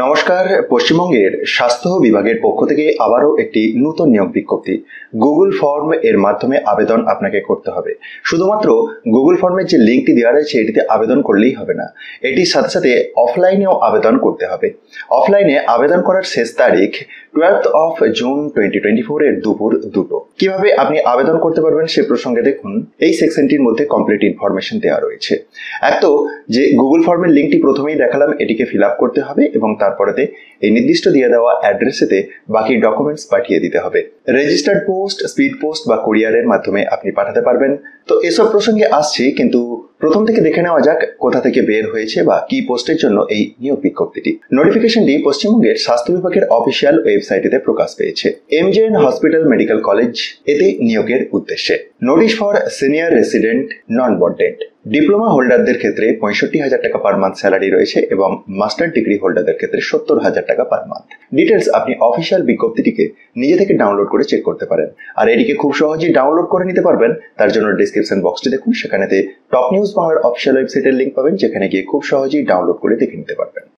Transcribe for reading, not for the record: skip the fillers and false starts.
নমস্কার। পশ্চিমবঙ্গের স্বাস্থ্য বিভাগের পক্ষ থেকে আবারও একটি নতুন নিয়োগ বিজ্ঞপ্তি। গুগল ফর্ম এর মাধ্যমে আবেদন আপনাকে করতে হবে। শুধুমাত্র গুগল ফর্মের যে লিঙ্কটি দেওয়া রয়েছে এটিতে আবেদন করলেই হবে না, এটির সাথে সাথে অফলাইনেও আবেদন করতে হবে। অফলাইনে আবেদন করার শেষ তারিখ 12 জুন 2024 এর দুপুর 2টো। কিভাবে আপনি আবেদন করতে পারবেন সে প্রসঙ্গে দেখুন এই সেকশনটির মধ্যে কমপ্লিট ইনফরমেশন দেওয়া রয়েছে। এক তো যে গুগল ফর্মের লিঙ্কটি প্রথমেই দেখালাম, এটিকে ফিল আপ করতে হবে এবং তারপরেতে এই নির্দিষ্ট দিয়ে দেওয়া অ্যাড্রেসেতে বাকি ডকুমেন্টস পাঠিয়ে দিতে হবে। রেজিস্টার্ড পোস্ট, স্পিড পোস্ট বা কুরিয়ারের মাধ্যমে আপনি পাঠাতে পারবেন। তো এসব প্রসঙ্গে আসছি, কিন্তু প্রথম থেকে দেখে নেওয়া যাক কোথা থেকে বের হয়েছে বা কি পোস্টের জন্য এই নিয়োগ বিজ্ঞপ্তিটি। নোটিফিকেশনটি পশ্চিমবঙ্গের স্বাস্থ্য বিভাগের অফিসিয়াল ওয়েবসাইটে প্রকাশ পেয়েছে। এমজেএন হসপিটাল মেডিকেল কলেজ এতে নিয়োগের উদ্দেশ্যে। Notice for senior resident non bonded. Diploma হোল্ডারদের ক্ষেত্রে 65,000 টাকা পার মান্থ স্যালারি রয়েছে এবং মাস্টার ডিগ্রি হোল্ডারদের ক্ষেত্রে 70,000 টাকা পার মান্থ। ডিটেলস আপনি অফিসিয়াল বিজ্ঞপ্তিটিকে নিজে থেকে ডাউনলোড করে চেক করতে পারেন। আর এটিকে খুব সহজেই ডাউনলোড করে নিতে পারবেন, তার জন্য ডিসক্রিপশন বক্সটি দেখুন, সেখানেতে টপ নিউজ বাংলার অফিসিয়াল ওয়েবসাইটের লিঙ্ক পাবেন, যেখানে গিয়ে খুব সহজেই ডাউনলোড করে দেখে নিতে পারবেন।